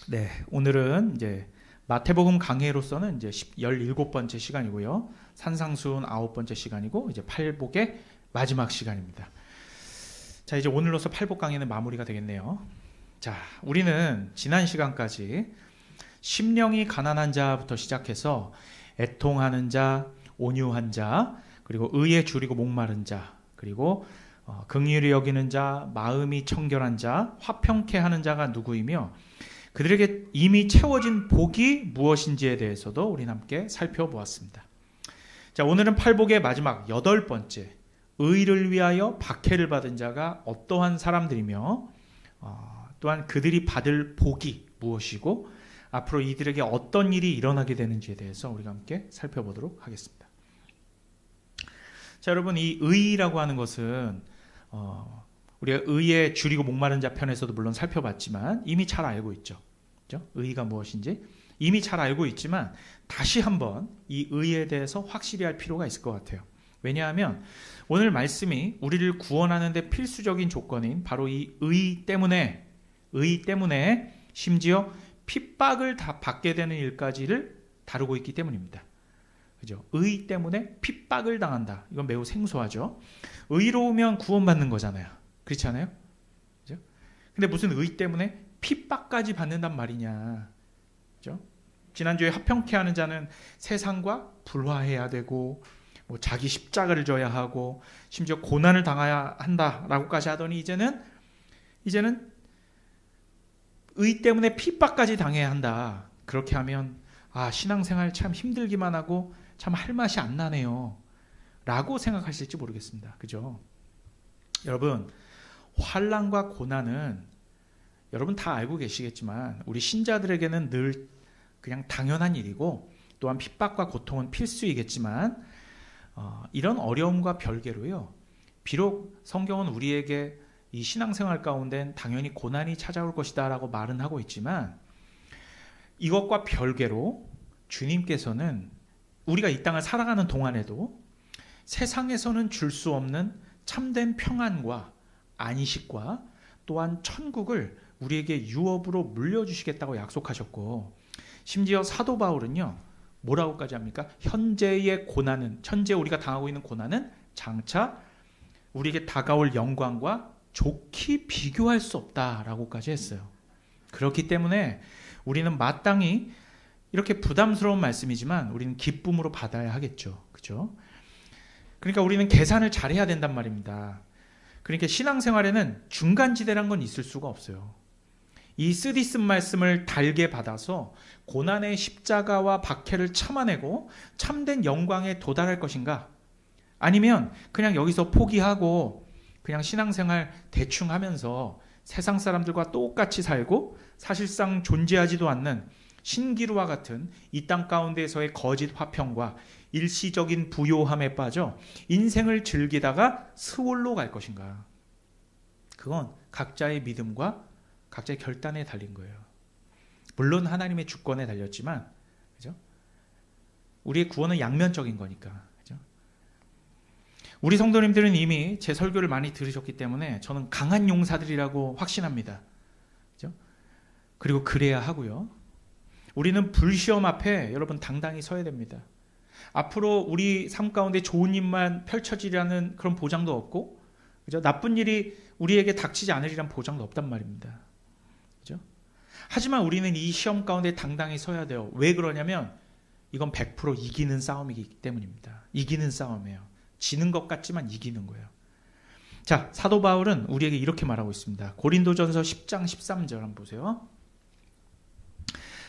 네, 오늘은 이제 마태복음 강해로서는 이제 17번째 시간이고요. 산상수훈 9번째 시간이고 이제 팔복의 마지막 시간입니다. 자, 이제 오늘로서 팔복 강해는 마무리가 되겠네요. 자, 우리는 지난 시간까지 심령이 가난한 자부터 시작해서 애통하는 자, 온유한 자, 그리고 의에 줄이고 목마른 자, 그리고 긍휼히 여기는 자, 마음이 청결한 자, 화평케 하는 자가 누구이며 그들에게 이미 채워진 복이 무엇인지에 대해서도 우리는 함께 살펴보았습니다. 자, 오늘은 팔복의 마지막 8번째, 의를 위하여 박해를 받은 자가 어떠한 사람들이며 또한 그들이 받을 복이 무엇이고 앞으로 이들에게 어떤 일이 일어나게 되는지에 대해서 우리가 함께 살펴보도록 하겠습니다. 자, 여러분, 이 의라고 하는 것은 우리가 의에 줄이고 목마른 자 편에서도 물론 살펴봤지만 이미 잘 알고 있죠. 그렇죠? 의가 무엇인지 이미 잘 알고 있지만 다시 한번 이 의에 대해서 확실히 할 필요가 있을 것 같아요. 왜냐하면 오늘 말씀이 우리를 구원하는 데 필수적인 조건인 바로 이 의 때문에 심지어 핍박을 다 받게 되는 일까지를 다루고 있기 때문입니다. 그죠? 의 때문에 핍박을 당한다. 이건 매우 생소하죠. 의로우면 구원받는 거잖아요. 그렇지 않아요? 그죠? 근데 무슨 의 때문에 핍박까지 받는단 말이냐. 그죠? 지난주에 화평케 하는 자는 세상과 불화해야 되고 뭐 자기 십자가를 져야 하고 심지어 고난을 당해야 한다라고까지 하더니 이제는 의 때문에 핍박까지 당해야 한다. 그렇게 하면 신앙생활 참 힘들기만 하고 참 할 맛이 안 나네요. 라고 생각하실지 모르겠습니다. 그죠? 여러분, 환난과 고난은 여러분 다 알고 계시겠지만 우리 신자들에게는 늘 그냥 당연한 일이고 또한 핍박과 고통은 필수이겠지만 이런 어려움과 별개로요. 비록 성경은 우리에게 이 신앙생활 가운데는 당연히 고난이 찾아올 것이다 라고 말은 하고 있지만 이것과 별개로 주님께서는 우리가 이 땅을 살아가는 동안에도 세상에서는 줄 수 없는 참된 평안과 안식과 또한 천국을 우리에게 유업으로 물려주시겠다고 약속하셨고 심지어 사도 바울은요. 뭐라고까지 합니까? 현재 우리가 당하고 있는 고난은 장차 우리에게 다가올 영광과 좋게 비교할 수 없다라고까지 했어요. 그렇기 때문에 우리는 마땅히 이렇게 부담스러운 말씀이지만 우리는 기쁨으로 받아야 하겠죠. 그죠? 그러니까 우리는 계산을 잘해야 된단 말입니다. 그러니까 신앙생활에는 중간지대란 건 있을 수가 없어요. 이 쓰디쓴 말씀을 달게 받아서 고난의 십자가와 박해를 참아내고 참된 영광에 도달할 것인가? 아니면 그냥 여기서 포기하고 그냥 신앙생활 대충 하면서 세상 사람들과 똑같이 살고 사실상 존재하지도 않는 신기루와 같은 이 땅 가운데에서의 거짓 화평과 일시적인 부요함에 빠져 인생을 즐기다가 스올로 갈 것인가? 그건 각자의 믿음과 각자의 결단에 달린 거예요. 물론 하나님의 주권에 달렸지만, 그죠? 우리의 구원은 양면적인 거니까, 그죠? 우리 성도님들은 이미 제 설교를 많이 들으셨기 때문에 저는 강한 용사들이라고 확신합니다. 그죠? 그리고 그래야 하고요. 우리는 불시험 앞에 여러분 당당히 서야 됩니다. 앞으로 우리 삶 가운데 좋은 일만 펼쳐지려는 그런 보장도 없고, 그죠? 나쁜 일이 우리에게 닥치지 않으리란 보장도 없단 말입니다. 그죠? 하지만 우리는 이 시험 가운데 당당히 서야 돼요. 왜 그러냐면 이건 100% 이기는 싸움이기 때문입니다. 이기는 싸움이에요. 지는 것 같지만 이기는 거예요. 자, 사도 바울은 우리에게 이렇게 말하고 있습니다. 고린도전서 10장 13절 한번 보세요.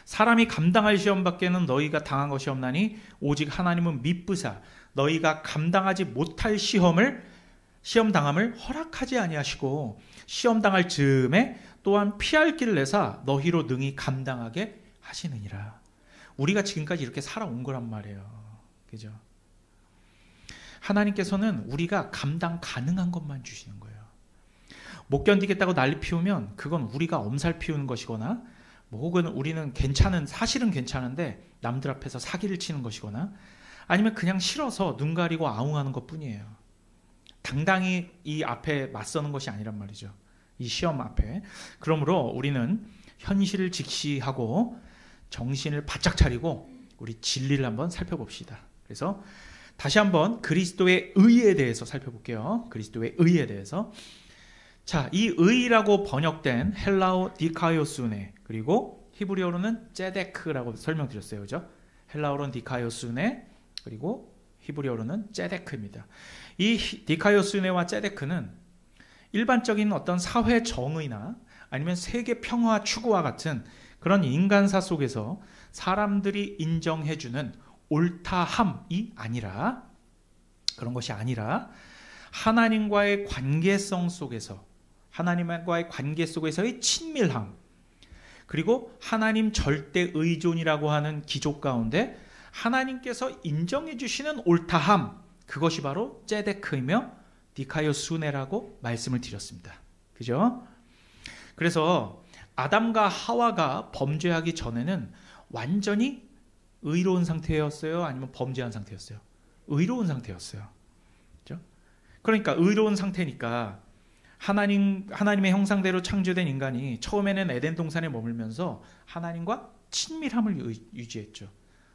사람이 감당할 시험밖에는 너희가 당한 것이 없나니 오직 하나님은 미쁘사 너희가 감당하지 못할 시험 당함을 허락하지 아니하시고 시험 당할 즈음에 또한 피할 길을 내사 너희로 능히 감당하게 하시느니라. 우리가 지금까지 이렇게 살아온 거란 말이에요. 그죠? 하나님께서는 우리가 감당 가능한 것만 주시는 거예요. 못 견디겠다고 난리 피우면 그건 우리가 엄살 피우는 것이거나 혹은 우리는 사실은 괜찮은데 남들 앞에서 사기를 치는 것이거나 아니면 그냥 싫어서 눈 가리고 아웅하는 것뿐이에요. 당당히 이 앞에 맞서는 것이 아니란 말이죠. 이 시험 앞에. 그러므로 우리는 현실을 직시하고 정신을 바짝 차리고 우리 진리를 한번 살펴봅시다. 그래서 다시 한번 그리스도의 의에 대해서 살펴볼게요. 그리스도의 의에 대해서. 자, 이 의라고 번역된 헬라어 디카이오스네, 그리고 히브리어로는 제데크라고 설명드렸어요. 그죠? 헬라어로는 디카이오스네, 그리고 히브리어로는 제데크입니다. 이 디카이오스네와 제데크는 일반적인 어떤 사회 정의나 아니면 세계 평화 추구와 같은 그런 인간사 속에서 사람들이 인정해주는 옳다함이 아니라, 그런 것이 아니라 하나님과의 관계성 속에서, 하나님과의 관계 속에서의 친밀함, 그리고 하나님 절대 의존이라고 하는 기조 가운데 하나님께서 인정해 주시는 옳다함, 그것이 바로 제데크이며 디카이오스네라고 말씀을 드렸습니다. 그죠? 그래서 아담과 하와가 범죄하기 전에는 완전히 의로운 상태였어요? 아니면 범죄한 상태였어요? 의로운 상태였어요. 그죠? 그러니까 의로운 상태니까 하나님의 형상대로 창조된 인간이 처음에는 에덴 동산에 머물면서 하나님과 친밀함을 유지했죠.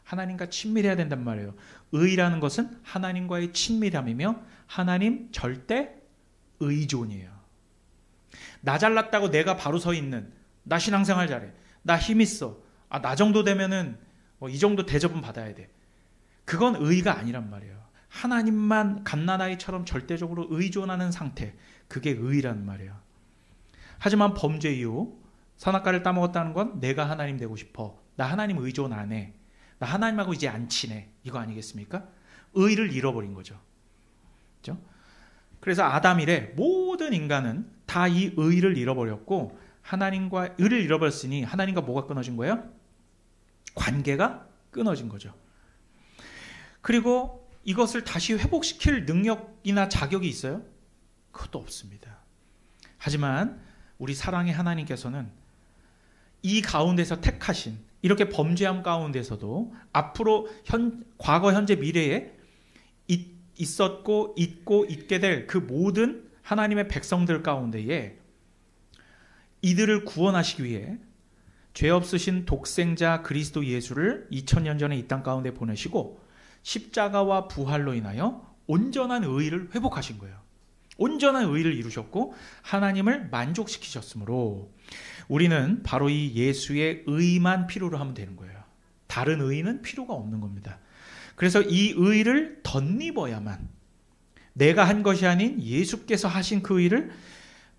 하나님과 친밀해야 된단 말이에요. 의라는 것은 하나님과의 친밀함이며 하나님 절대 의존이에요. 나 잘났다고 내가 바로 서 있는, 나 신앙생활 잘해, 나 힘 있어, 나 정도 되면은 이 정도 대접은 받아야 돼. 그건 의가 아니란 말이에요. 하나님만 갓난아이처럼 절대적으로 의존하는 상태, 그게 의란 말이에요. 하지만 범죄 이후 선악과를 따먹었다는 건 내가 하나님 되고 싶어, 나 하나님 의존 안 해, 나 하나님하고 이제 안 친해, 이거 아니겠습니까? 의를 잃어버린 거죠. 그렇죠? 그래서 아담 이래 모든 인간은 다 이 의를 잃어버렸고, 하나님과 의를 잃어버렸으니 하나님과 뭐가 끊어진 거예요? 관계가 끊어진 거죠. 그리고 이것을 다시 회복시킬 능력이나 자격이 있어요? 그것도 없습니다. 하지만 우리 사랑의 하나님께서는 이 가운데서 택하신, 이렇게 범죄함 가운데서도 앞으로 과거, 현재, 미래에 있었고 있고 있게 될 그 모든 하나님의 백성들 가운데에 이들을 구원하시기 위해 죄 없으신 독생자 그리스도 예수를 2000년 전에 이 땅 가운데 보내시고 십자가와 부활로 인하여 온전한 의를 회복하신 거예요. 온전한 의를 이루셨고 하나님을 만족시키셨으므로 우리는 바로 이 예수의 의만 필요로 하면 되는 거예요. 다른 의는 필요가 없는 겁니다. 그래서 이 의를 덧입어야만, 내가 한 것이 아닌 예수께서 하신 그 의를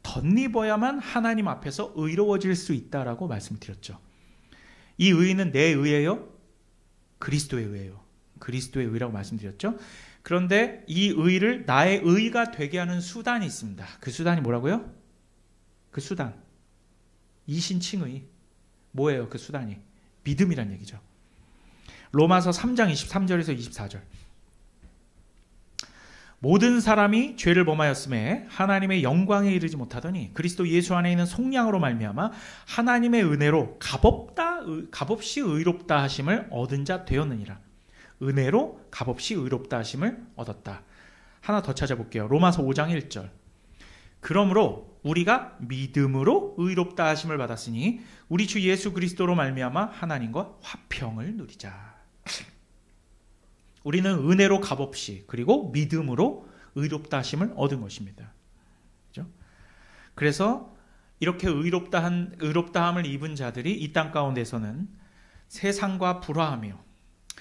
덧입어야만 하나님 앞에서 의로워질 수 있다라고 말씀드렸죠. 이 의는 내 의예요? 그리스도의 의예요. 그리스도의 의라고 말씀드렸죠. 그런데 이 의를 나의 의가 되게 하는 수단이 있습니다. 그 수단이 뭐라고요? 그 수단, 이신칭의. 뭐예요 그 수단이? 믿음이란 얘기죠. 로마서 3장 23절에서 24절. 모든 사람이 죄를 범하였음에 하나님의 영광에 이르지 못하더니 그리스도 예수 안에 있는 속량으로 말미암아 하나님의 은혜로 값없이 의롭다 하심을 얻은 자 되었느니라. 은혜로 값없이 의롭다 하심을 얻었다. 하나 더 찾아볼게요. 로마서 5장 1절. 그러므로 우리가 믿음으로 의롭다 하심을 받았으니 우리 주 예수 그리스도로 말미암아 하나님과 화평을 누리자. 우리는 은혜로 값없이, 그리고 믿음으로 의롭다 하심을 얻은 것입니다. 그렇죠? 그래서 이렇게 의롭다함을 입은 자들이 이 땅 가운데서는 세상과 불화하며,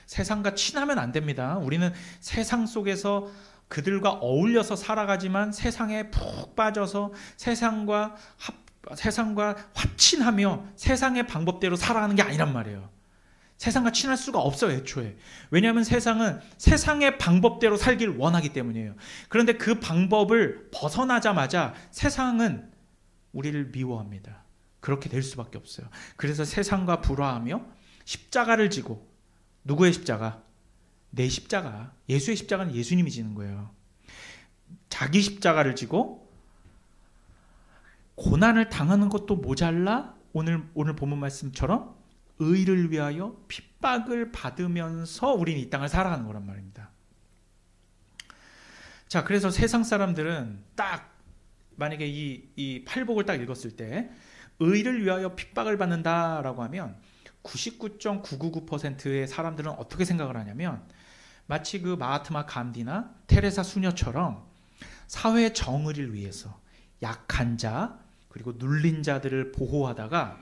세상과 친하면 안 됩니다. 우리는 세상 속에서 그들과 어울려서 살아가지만 세상에 푹 빠져서 세상과 화친하며 세상의 방법대로 살아가는 게 아니란 말이에요. 세상과 친할 수가 없어요, 애초에. 왜냐하면 세상은 세상의 방법대로 살길 원하기 때문이에요. 그런데 그 방법을 벗어나자마자 세상은 우리를 미워합니다. 그렇게 될 수밖에 없어요. 그래서 세상과 불화하며 십자가를 지고, 누구의 십자가? 내 십자가. 예수의 십자가는 예수님이 지는 거예요. 자기 십자가를 지고 고난을 당하는 것도 모자라 오늘 본문 말씀처럼 의를 위하여 핍박을 받으면서 우리는 이 땅을 살아가는 거란 말입니다. 자, 그래서 세상 사람들은 딱 만약에 이 팔복을 딱 읽었을 때 의를 위하여 핍박을 받는다라고 하면 99.999%의 사람들은 어떻게 생각을 하냐면 마치 그 마하트마 간디나 테레사 수녀처럼 사회 정의를 위해서 약한 자 그리고 눌린 자들을 보호하다가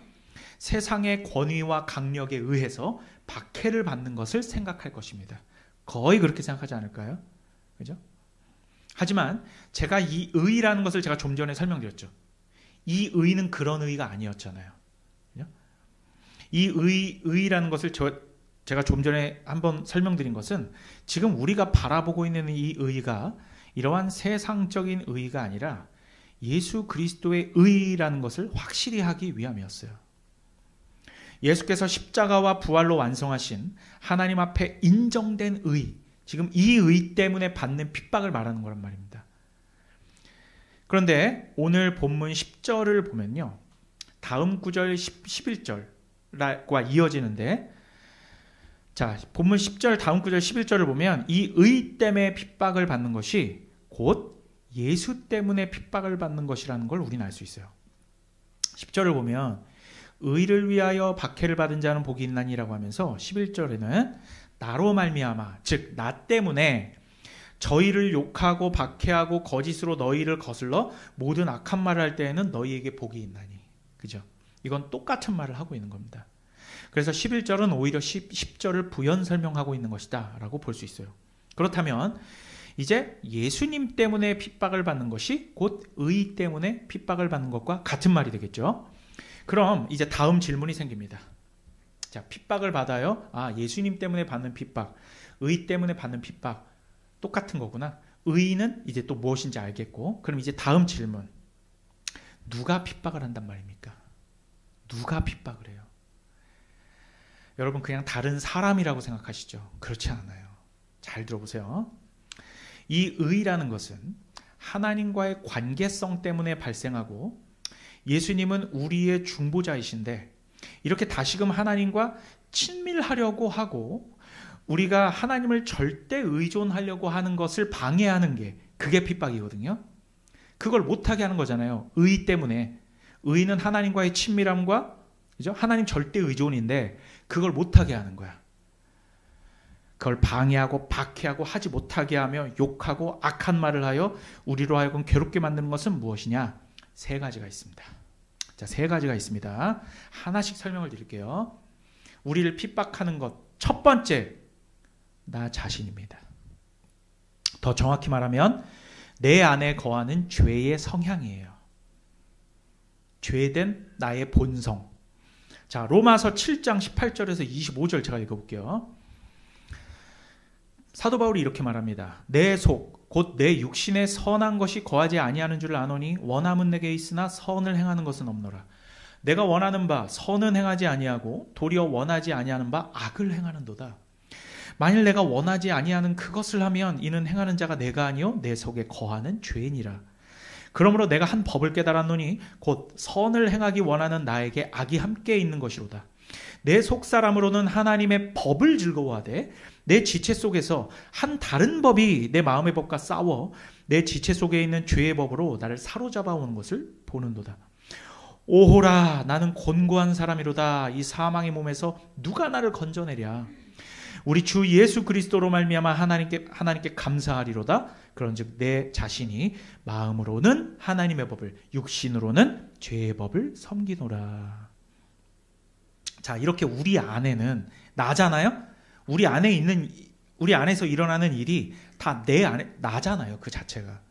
세상의 권위와 강력에 의해서 박해를 받는 것을 생각할 것입니다. 거의 그렇게 생각하지 않을까요? 그죠? 하지만 제가 이 의라는 것을 제가 좀 전에 설명드렸죠. 이 의는 그런 의가 아니었잖아요. 그죠? 이 의라는 것을 제가 좀 전에 한번 설명드린 것은 지금 우리가 바라보고 있는 이 의가 이러한 세상적인 의가 아니라 예수 그리스도의 의라는 것을 확실히 하기 위함이었어요. 예수께서 십자가와 부활로 완성하신 하나님 앞에 인정된 의, 지금 이 의 때문에 받는 핍박을 말하는 거란 말입니다. 그런데 오늘 본문 10절을 보면요. 다음 구절 11절과 이어지는데 자, 본문 10절 다음 구절 11절을 보면 이 의 때문에 핍박을 받는 것이 곧 예수 때문에 핍박을 받는 것이라는 걸 우리는 알 수 있어요. 10절을 보면 의를 위하여 박해를 받은 자는 복이 있나니라고 하면서 11절에는 나로 말미암아 즉 나 때문에 저희를 욕하고 박해하고 거짓으로 너희를 거슬러 모든 악한 말을 할 때에는 너희에게 복이 있나니. 그죠? 이건 똑같은 말을 하고 있는 겁니다. 그래서 11절은 오히려 10절을 부연 설명하고 있는 것이다 라고 볼 수 있어요. 그렇다면 이제 예수님 때문에 핍박을 받는 것이 곧 의 때문에 핍박을 받는 것과 같은 말이 되겠죠. 그럼 이제 다음 질문이 생깁니다. 자, 핍박을 받아요. 아, 예수님 때문에 받는 핍박, 의 때문에 받는 핍박 똑같은 거구나. 의는 이제 또 무엇인지 알겠고, 그럼 이제 다음 질문. 누가 핍박을 한단 말입니까? 누가 핍박을 해요? 여러분 그냥 다른 사람이라고 생각하시죠? 그렇지 않아요. 잘 들어보세요. 이 의라는 것은 하나님과의 관계성 때문에 발생하고 예수님은 우리의 중보자이신데 이렇게 다시금 하나님과 친밀하려고 하고 우리가 하나님을 절대 의존하려고 하는 것을 방해하는 게 그게 핍박이거든요. 그걸 못하게 하는 거잖아요. 의 때문에. 의는 하나님과의 친밀함과 그죠? 하나님 절대 의존인데 그걸 못하게 하는 거야. 그걸 방해하고 박해하고 하지 못하게 하며 욕하고 악한 말을 하여 우리로 하여금 괴롭게 만드는 것은 무엇이냐? 세 가지가 있습니다. 자, 세 가지가 있습니다. 하나씩 설명을 드릴게요. 우리를 핍박하는 것, 첫 번째, 나 자신입니다. 더 정확히 말하면 내 안에 거하는 죄의 성향이에요. 죄된 나의 본성. 자, 로마서 7장 18절에서 25절 제가 읽어볼게요. 사도 바울이 이렇게 말합니다. 내 속, 곧 내 육신에 선한 것이 거하지 아니하는 줄 아노니 원함은 내게 있으나 선을 행하는 것은 없노라. 내가 원하는 바 선은 행하지 아니하고 도리어 원하지 아니하는 바 악을 행하는도다. 만일 내가 원하지 아니하는 그것을 하면 이는 행하는 자가 내가 아니요 내 속에 거하는 죄이니라. 그러므로 내가 한 법을 깨달았노니 곧 선을 행하기 원하는 나에게 악이 함께 있는 것이로다. 내 속사람으로는 하나님의 법을 즐거워하되 내 지체 속에서 한 다른 법이 내 마음의 법과 싸워 내 지체 속에 있는 죄의 법으로 나를 사로잡아 오는 것을 보는도다. 오호라 나는 곤고한 사람이로다. 이 사망의 몸에서 누가 나를 건져내랴. 우리 주 예수 그리스도로 말미암아 하나님께 감사하리로다. 그런즉 내 자신이 마음으로는 하나님의 법을 육신으로는 죄의 법을 섬기노라. 자, 이렇게 우리 안에는 나잖아요. 우리 안에서 일어나는 일이 다 내 안에 나잖아요. 그 자체가.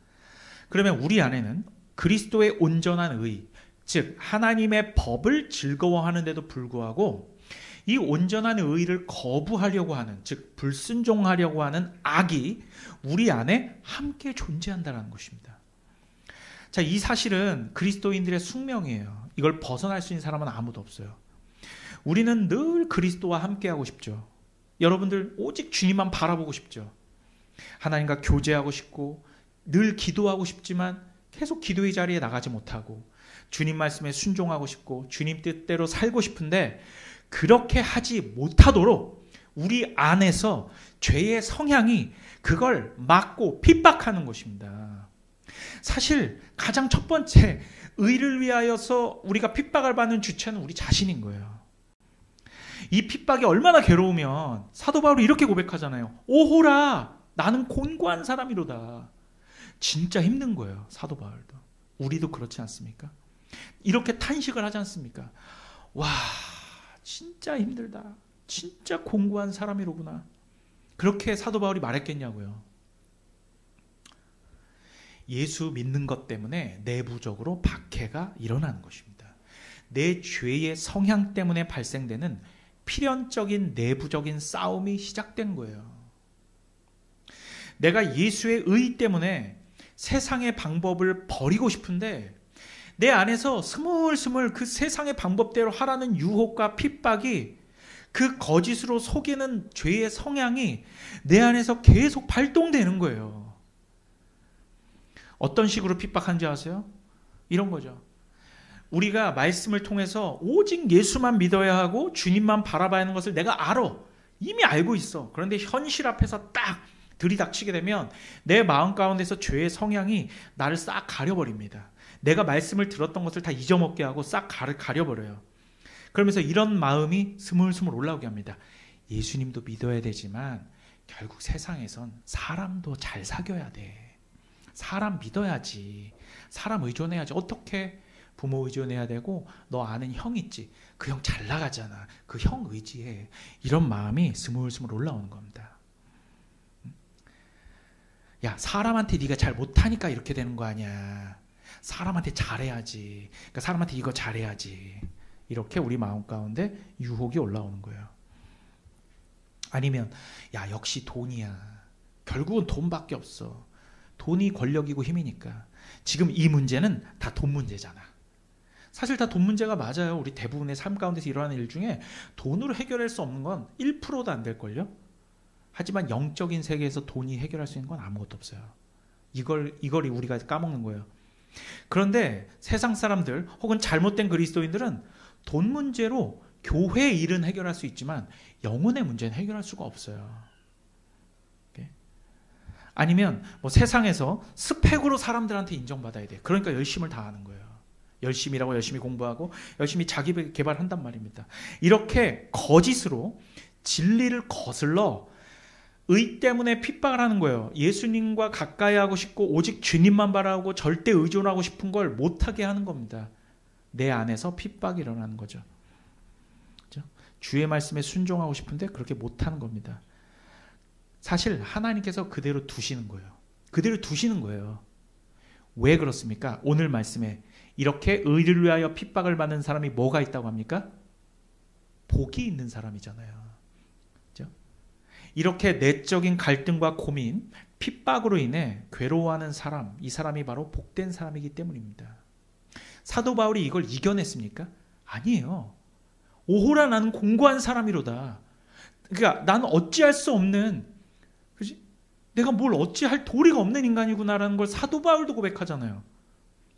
그러면 우리 안에는 그리스도의 온전한 의, 즉 하나님의 법을 즐거워하는데도 불구하고 이 온전한 의를 거부하려고 하는, 즉 불순종하려고 하는 악이 우리 안에 함께 존재한다는 것입니다. 자, 이 사실은 그리스도인들의 숙명이에요. 이걸 벗어날 수 있는 사람은 아무도 없어요. 우리는 늘 그리스도와 함께하고 싶죠. 여러분들 오직 주님만 바라보고 싶죠. 하나님과 교제하고 싶고 늘 기도하고 싶지만 계속 기도의 자리에 나가지 못하고 주님 말씀에 순종하고 싶고 주님 뜻대로 살고 싶은데 그렇게 하지 못하도록 우리 안에서 죄의 성향이 그걸 막고 핍박하는 것입니다. 사실 가장 첫 번째 의를 위하여서 우리가 핍박을 받는 주체는 우리 자신인 거예요. 이 핍박이 얼마나 괴로우면 사도 바울이 이렇게 고백하잖아요. 오호라, 나는 곤고한 사람이로다. 진짜 힘든 거예요, 사도 바울도. 우리도 그렇지 않습니까? 이렇게 탄식을 하지 않습니까? 와, 진짜 힘들다. 진짜 곤고한 사람이로구나. 그렇게 사도 바울이 말했겠냐고요. 예수 믿는 것 때문에 내부적으로 박해가 일어나는 것입니다. 내 죄의 성향 때문에 발생되는 필연적인 내부적인 싸움이 시작된 거예요. 내가 예수의 의 때문에 세상의 방법을 버리고 싶은데 내 안에서 스물스물 그 세상의 방법대로 하라는 유혹과 핍박이, 그 거짓으로 속이는 죄의 성향이 내 안에서 계속 발동되는 거예요. 어떤 식으로 핍박한지 아세요? 이런 거죠. 우리가 말씀을 통해서 오직 예수만 믿어야 하고 주님만 바라봐야 하는 것을 내가 알아. 이미 알고 있어. 그런데 현실 앞에서 딱 들이닥치게 되면 내 마음 가운데서 죄의 성향이 나를 싹 가려버립니다. 내가 말씀을 들었던 것을 다 잊어먹게 하고 싹 가려버려요. 그러면서 이런 마음이 스물스물 올라오게 합니다. 예수님도 믿어야 되지만 결국 세상에선 사람도 잘 사귀어야 돼. 사람 믿어야지. 사람 의존해야지. 어떻게? 부모 의존해야 되고, 너 아는 형 있지? 그 형 잘 나가잖아. 그 형 의지해. 이런 마음이 스물스물 올라오는 겁니다. 야, 사람한테 네가 잘 못하니까 이렇게 되는 거 아니야. 사람한테 잘해야지. 그러니까 사람한테 이거 잘해야지. 이렇게 우리 마음 가운데 유혹이 올라오는 거예요. 아니면 야, 역시 돈이야. 결국은 돈밖에 없어. 돈이 권력이고 힘이니까. 지금 이 문제는 다 돈 문제잖아. 사실 다 돈 문제가 맞아요. 우리 대부분의 삶 가운데서 일어나는 일 중에 돈으로 해결할 수 없는 건 1%도 안 될걸요. 하지만 영적인 세계에서 돈이 해결할 수 있는 건 아무것도 없어요. 이걸 우리가 까먹는 거예요. 그런데 세상 사람들 혹은 잘못된 그리스도인들은 돈 문제로 교회 일은 해결할 수 있지만 영혼의 문제는 해결할 수가 없어요. 아니면 뭐 세상에서 스펙으로 사람들한테 인정받아야 돼. 그러니까 열심을 다하는 거예요. 열심히라고 열심히 공부하고 열심히 자기 개발한단 말입니다. 이렇게 거짓으로 진리를 거슬러 의 때문에 핍박을 하는 거예요. 예수님과 가까이 하고 싶고 오직 주님만 바라고 절대 의존하고 싶은 걸 못하게 하는 겁니다. 내 안에서 핍박이 일어나는 거죠. 그렇죠? 주의 말씀에 순종하고 싶은데 그렇게 못하는 겁니다. 사실 하나님께서 그대로 두시는 거예요. 그대로 두시는 거예요. 왜 그렇습니까? 오늘 말씀에 이렇게 의를 위하여 핍박을 받는 사람이 뭐가 있다고 합니까? 복이 있는 사람이잖아요. 그렇죠? 이렇게 내적인 갈등과 고민, 핍박으로 인해 괴로워하는 사람, 이 사람이 바로 복된 사람이기 때문입니다. 사도 바울이 이걸 이겨냈습니까? 아니에요. 오호라, 나는 공고한 사람이로다. 그러니까 나는 어찌할 수 없는, 그치? 내가 뭘 어찌할 도리가 없는 인간이구나라는 걸 사도 바울도 고백하잖아요.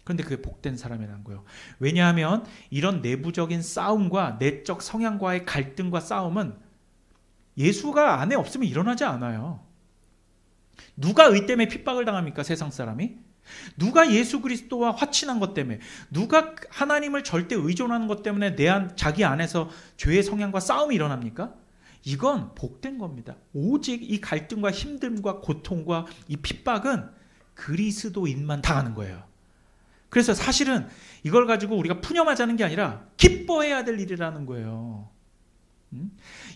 그런데 그게 복된 사람이라는 거예요. 왜냐하면 이런 내부적인 싸움과 내적 성향과의 갈등과 싸움은 예수가 안에 없으면 일어나지 않아요. 누가 의 때문에 핍박을 당합니까? 세상 사람이? 누가 예수 그리스도와 화친한 것 때문에, 누가 하나님을 절대 의존하는 것 때문에 자기 안에서 죄의 성향과 싸움이 일어납니까? 이건 복된 겁니다. 오직 이 갈등과 힘듦과 고통과 이 핍박은 그리스도인만 당하는 거예요. 그래서 사실은 이걸 가지고 우리가 푸념하자는 게 아니라 기뻐해야 될 일이라는 거예요.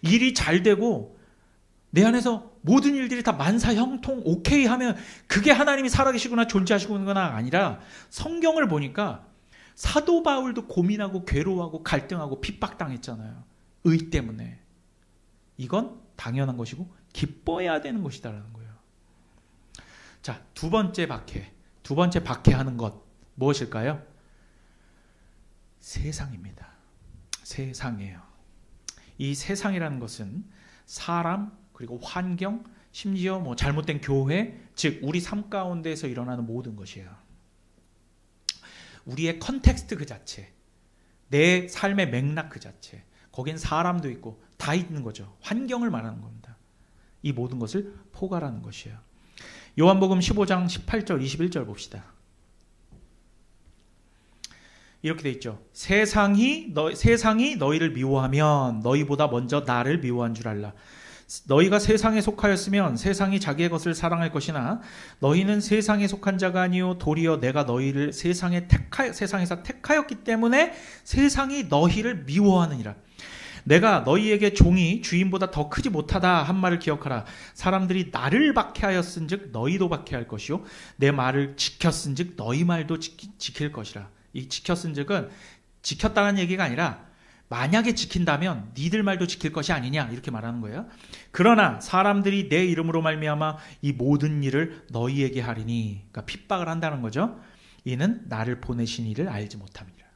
일이 잘 되고 내 안에서 모든 일들이 다 만사형통 오케이 하면 그게 하나님이 살아계시구나 존재하시구나 아니라, 성경을 보니까 사도 바울도 고민하고 괴로워하고 갈등하고 핍박당했잖아요. 의 때문에. 이건 당연한 것이고 기뻐해야 되는 것이다라는 거예요. 자, 두 번째 박해하는 것 무엇일까요? 세상입니다. 세상이에요. 이 세상이라는 것은 사람, 그리고 환경, 심지어 뭐 잘못된 교회, 즉 우리 삶 가운데에서 일어나는 모든 것이에요. 우리의 컨텍스트 그 자체, 내 삶의 맥락 그 자체, 거긴 사람도 있고 다 있는 거죠. 환경을 말하는 겁니다. 이 모든 것을 포괄하는 것이에요. 요한복음 15장 18절 21절 봅시다. 이렇게 돼 있죠. 세상이 너희를 미워하면 너희보다 먼저 나를 미워한 줄 알라. 너희가 세상에 속하였으면 세상이 자기의 것을 사랑할 것이나 너희는 세상에 속한 자가 아니요 도리어 내가 너희를 세상에서 택하였기 때문에 세상이 너희를 미워하느니라. 내가 너희에게 종이 주인보다 더 크지 못하다 한 말을 기억하라. 사람들이 나를 박해하였은즉 너희도 박해할 것이요 내 말을 지켰은즉 너희 말도 지킬 것이라. 이 지켰은즉은 지켰다는 얘기가 아니라 만약에 지킨다면 니들 말도 지킬 것이 아니냐 이렇게 말하는 거예요. 그러나 사람들이 내 이름으로 말미암아 이 모든 일을 너희에게 하리니, 그러니까 핍박을 한다는 거죠. 이는 나를 보내신 이를 알지 못함이라.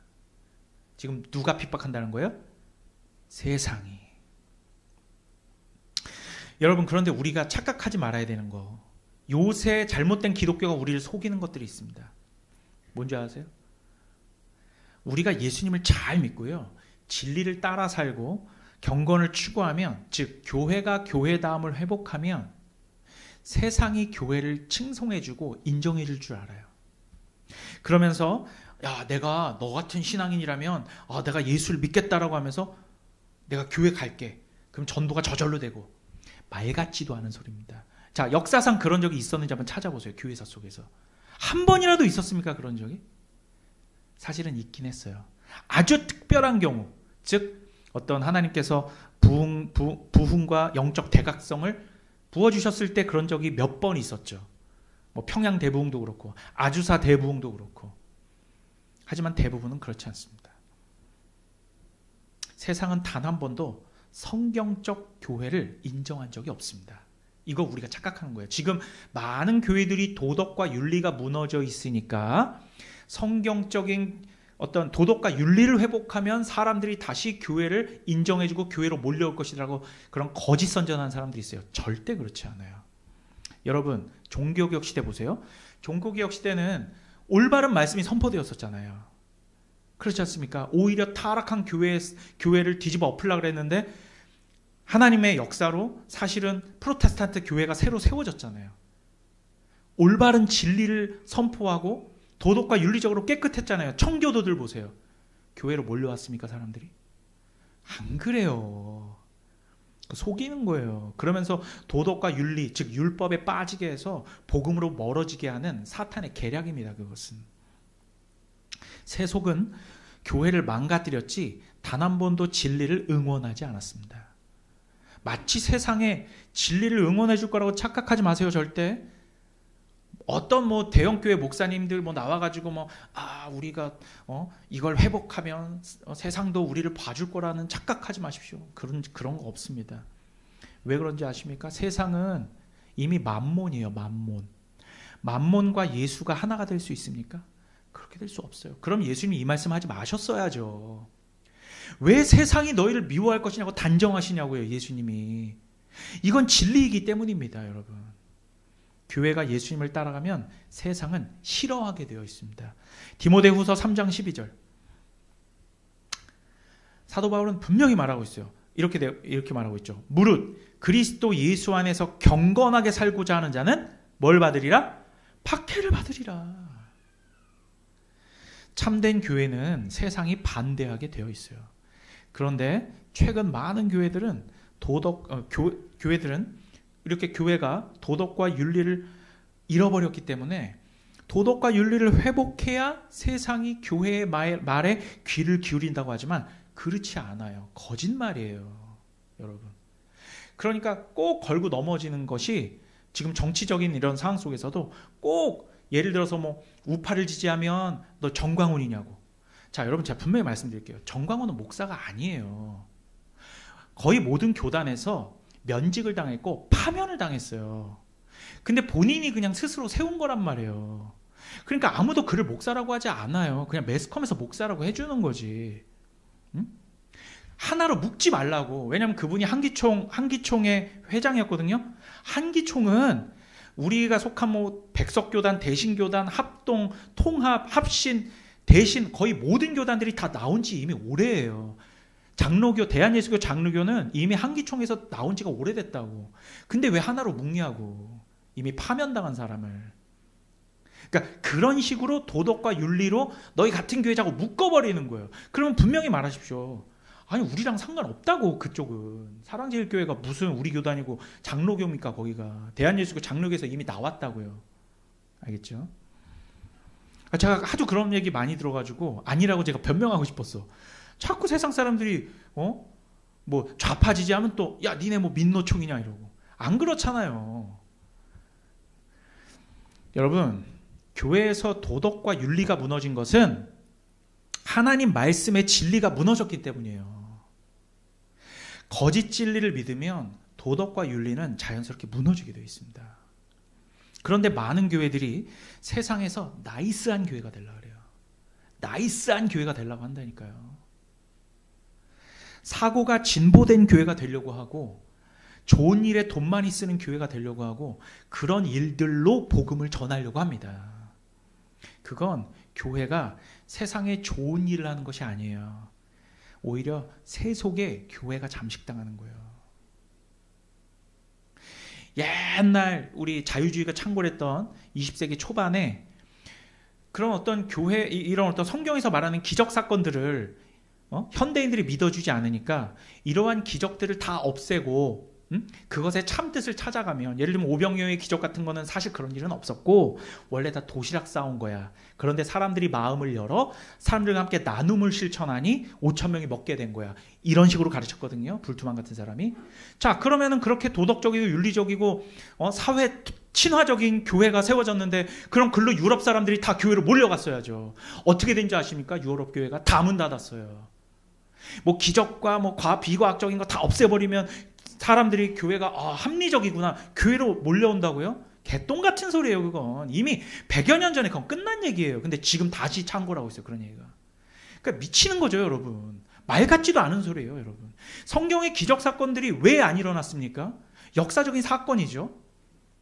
지금 누가 핍박한다는 거예요? 세상이. 여러분, 그런데 우리가 착각하지 말아야 되는 거, 요새 잘못된 기독교가 우리를 속이는 것들이 있습니다. 뭔지 아세요? 우리가 예수님을 잘 믿고요, 진리를 따라 살고 경건을 추구하면, 즉 교회가 교회다움을 회복하면 세상이 교회를 칭송해주고 인정해줄 줄 알아요. 그러면서 야, 내가 너 같은 신앙인이라면 내가 예수를 믿겠다라고 하면서 내가 교회 갈게. 그럼 전도가 저절로 되고. 말 같지도 않은 소리입니다. 자, 역사상 그런 적이 있었는지 한번 찾아보세요. 교회사 속에서. 한 번이라도 있었습니까? 그런 적이? 사실은 있긴 했어요. 아주 특별한 경우, 즉 어떤 하나님께서 부흥과 영적 대각성을 부어주셨을 때 그런 적이 몇 번 있었죠. 뭐 평양 대부흥도 그렇고 아주사 대부흥도 그렇고. 하지만 대부분은 그렇지 않습니다. 세상은 단 한 번도 성경적 교회를 인정한 적이 없습니다. 이거 우리가 착각하는 거예요. 지금 많은 교회들이 도덕과 윤리가 무너져 있으니까 성경적인 어떤 도덕과 윤리를 회복하면 사람들이 다시 교회를 인정해주고 교회로 몰려올 것이라고 그런 거짓 선전하는 사람들이 있어요. 절대 그렇지 않아요. 여러분, 종교개혁 시대 보세요. 종교개혁 시대는 올바른 말씀이 선포되었었잖아요. 그렇지 않습니까? 오히려 타락한 교회를 뒤집어 엎으려고 그랬는데 하나님의 역사로 사실은 프로테스탄트 교회가 새로 세워졌잖아요. 올바른 진리를 선포하고 도덕과 윤리적으로 깨끗했잖아요. 청교도들 보세요. 교회로 몰려왔습니까, 사람들이? 안 그래요. 속이는 거예요. 그러면서 도덕과 윤리, 즉 율법에 빠지게 해서 복음으로 멀어지게 하는 사탄의 계략입니다. 그것은. 세속은 교회를 망가뜨렸지 단 한 번도 진리를 응원하지 않았습니다. 마치 세상에 진리를 응원해 줄 거라고 착각하지 마세요. 절대. 어떤 대형교회 목사님들 나와가지고 우리가 이걸 회복하면 세상도 우리를 봐줄 거라는 착각하지 마십시오. 그런 거 없습니다. 왜 그런지 아십니까? 세상은 이미 만몬이에요. 만몬과 예수가 하나가 될 수 있습니까? 그렇게 될 수 없어요. 그럼 예수님이 이 말씀하지 마셨어야죠. 왜 세상이 너희를 미워할 것이냐고 단정하시냐고요. 예수님이. 이건 진리이기 때문입니다. 여러분. 교회가 예수님을 따라가면 세상은 싫어하게 되어 있습니다. 디모데후서 3장 12절. 사도 바울은 분명히 말하고 있어요. 이렇게 말하고 있죠. 무릇 그리스도 예수 안에서 경건하게 살고자 하는 자는 뭘 받으리라? 박해를 받으리라. 참된 교회는 세상이 반대하게 되어 있어요. 그런데 최근 많은 교회들은 이렇게 교회가 도덕과 윤리를 잃어버렸기 때문에 도덕과 윤리를 회복해야 세상이 교회의 말에 귀를 기울인다고 하지만 그렇지 않아요. 거짓말이에요. 여러분. 그러니까 꼭 걸고 넘어지는 것이 지금 정치적인 이런 상황 속에서도 꼭 예를 들어서 우파를 지지하면 너 정광훈이냐고. 자, 여러분 제가 분명히 말씀드릴게요. 정광훈은 목사가 아니에요. 거의 모든 교단에서 면직을 당했고 파면을 당했어요. 근데 본인이 그냥 스스로 세운 거란 말이에요. 그러니까 아무도 그를 목사라고 하지 않아요. 그냥 매스컴에서 목사라고 해주는 거지. 응? 하나로 묶지 말라고. 왜냐하면 그분이 한기총의 회장이었거든요. 한기총은 우리가 속한 백석교단, 대신교단, 합동, 통합, 합신, 대신 거의 모든 교단들이 다 나온 지 이미 오래예요. 장로교, 대한예수교 장로교는 이미 한기총에서 나온 지가 오래됐다고. 근데 왜 하나로 묶냐고. 이미 파면당한 사람을. 그러니까 그런 식으로 도덕과 윤리로 너희 같은 교회 자꾸 묶어버리는 거예요. 그러면 분명히 말하십시오. 아니 우리랑 상관없다고. 그쪽은 사랑제일교회가 무슨 우리 교단이고 장로교입니까? 거기가 대한예수교 장로교에서 이미 나왔다고요. 알겠죠? 제가 하도 그런 얘기 많이 들어가지고 아니라고 제가 변명하고 싶었어. 자꾸 세상 사람들이 뭐 좌파 지지하면 또 야 니네 뭐 민노총이냐 이러고. 안 그렇잖아요. 여러분, 교회에서 도덕과 윤리가 무너진 것은 하나님 말씀의 진리가 무너졌기 때문이에요. 거짓 진리를 믿으면 도덕과 윤리는 자연스럽게 무너지게 되어 있습니다. 그런데 많은 교회들이 세상에서 나이스한 교회가 되려고 그래요. 나이스한 교회가 되려고 한다니까요. 사고가 진보된 교회가 되려고 하고 좋은 일에 돈 많이 쓰는 교회가 되려고 하고 그런 일들로 복음을 전하려고 합니다. 그건 교회가 세상에 좋은 일을 하는 것이 아니에요. 오히려 세속에 교회가 잠식당하는 거예요. 옛날 우리 자유주의가 창궐했던 20세기 초반에 그런 어떤 교회, 이런 어떤 성경에서 말하는 기적 사건들을 현대인들이 믿어주지 않으니까 이러한 기적들을 다 없애고 그것의 참뜻을 찾아가면, 예를 들면 오병이어의 기적 같은 거는 사실 그런 일은 없었고 원래 다 도시락 싸온 거야. 그런데 사람들이 마음을 열어 사람들과 함께 나눔을 실천하니 5,000명이 먹게 된 거야. 이런 식으로 가르쳤거든요. 불투만 같은 사람이. 자, 그러면은 그렇게 도덕적이고 윤리적이고 사회 친화적인 교회가 세워졌는데 그럼 글로 유럽 사람들이 다 교회로 몰려갔어야죠. 어떻게 된지 아십니까? 유럽 교회가 다 문 닫았어요. 뭐 기적과 뭐 비과학적인 거 다 없애버리면 사람들이 교회가 합리적이구나, 교회로 몰려온다고요? 개똥 같은 소리예요. 그건 이미 100여 년 전에 그건 끝난 얘기예요. 근데 지금 다시 창궐하고 있어요. 그런 얘기가. 그러니까 미치는 거죠, 여러분. 말 같지도 않은 소리예요, 여러분. 성경의 기적 사건들이 왜 안 일어났습니까? 역사적인 사건이죠,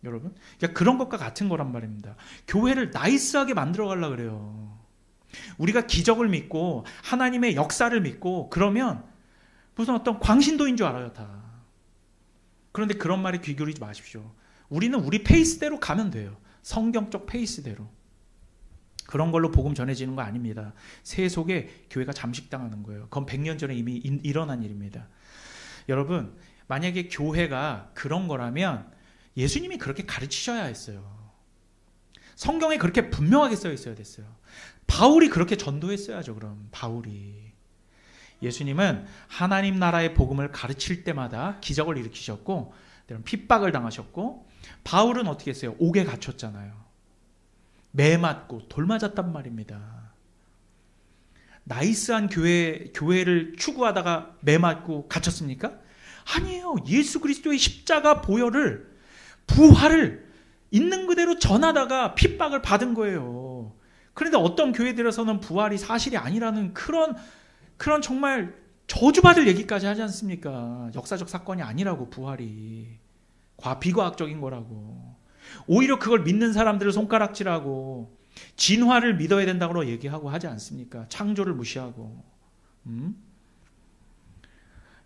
여러분. 그러니까 그런 것과 같은 거란 말입니다. 교회를 나이스하게 만들어 가려고 그래요. 우리가 기적을 믿고 하나님의 역사를 믿고 그러면 무슨 어떤 광신도인 줄 알아요, 다. 그런데 그런 말에 귀 기울이지 마십시오. 우리는 우리 페이스대로 가면 돼요. 성경적 페이스대로. 그런 걸로 복음 전해지는 거 아닙니다. 세속에 교회가 잠식당하는 거예요. 그건 100년 전에 이미 일어난 일입니다. 여러분, 만약에 교회가 그런 거라면 예수님이 그렇게 가르치셔야 했어요. 성경에 그렇게 분명하게 써 있어야 됐어요. 바울이 그렇게 전도했어야죠. 그럼 바울이. 예수님은 하나님 나라의 복음을 가르칠 때마다 기적을 일으키셨고 핍박을 당하셨고, 바울은 어떻게 했어요? 옥에 갇혔잖아요. 매 맞고 돌 맞았단 말입니다. 나이스한 교회를 추구하다가 매 맞고 갇혔습니까? 아니에요. 예수 그리스도의 십자가 보혈을, 부활을 있는 그대로 전하다가 핍박을 받은 거예요. 그런데 어떤 교회들에서는 부활이 사실이 아니라는 그런 정말 저주받을 얘기까지 하지 않습니까? 역사적 사건이 아니라고, 부활이. 비과학적인 거라고. 오히려 그걸 믿는 사람들을 손가락질하고 진화를 믿어야 된다고 얘기하고 하지 않습니까? 창조를 무시하고.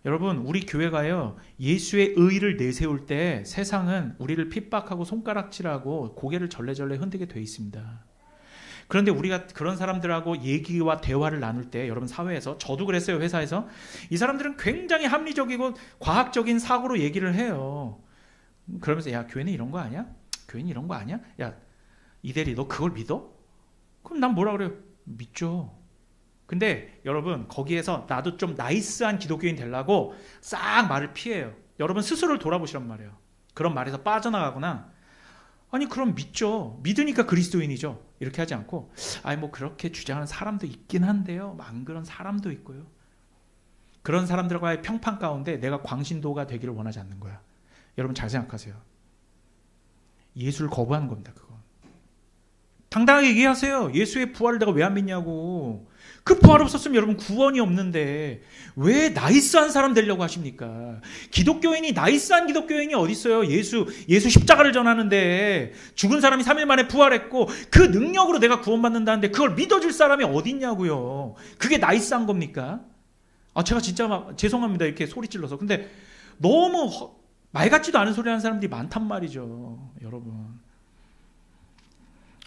여러분, 우리 교회가요, 예수의 의를 내세울 때 세상은 우리를 핍박하고 손가락질하고 고개를 절레절레 흔들게 돼 있습니다. 그런데 우리가 그런 사람들하고 얘기와 대화를 나눌 때, 여러분, 사회에서, 저도 그랬어요, 회사에서, 이 사람들은 굉장히 합리적이고 과학적인 사고로 얘기를 해요. 그러면서 야, 교회는 이런 거 아니야? 교회는 이런 거 아니야? 야, 이대리 너 그걸 믿어? 그럼 난 뭐라 그래요? 믿죠. 근데 여러분, 거기에서 나도 좀 나이스한 기독교인 되려고 싹 말을 피해요. 여러분 스스로를 돌아보시란 말이에요. 그런 말에서 빠져나가거나, 아니 그럼 믿죠. 믿으니까 그리스도인이죠. 이렇게 하지 않고, 아니 뭐 그렇게 주장하는 사람도 있긴 한데요, 안 그런 사람도 있고요. 그런 사람들과의 평판 가운데 내가 광신도가 되기를 원하지 않는 거야. 여러분 잘 생각하세요. 예수를 거부하는 겁니다. 그건. 당당하게 얘기하세요. 예수의 부활을 내가 왜 안 믿냐고. 그 부활 없었으면 여러분 구원이 없는데 왜 나이스한 사람 되려고 하십니까? 기독교인이, 나이스한 기독교인이 어디 있어요? 예수 십자가를 전하는데, 죽은 사람이 3일 만에 부활했고 그 능력으로 내가 구원받는다는데 그걸 믿어줄 사람이 어디 있냐고요. 그게 나이스한 겁니까? 제가 진짜 죄송합니다, 이렇게 소리 찔러서. 근데 너무 말 같지도 않은 소리 하는 사람들이 많단 말이죠, 여러분.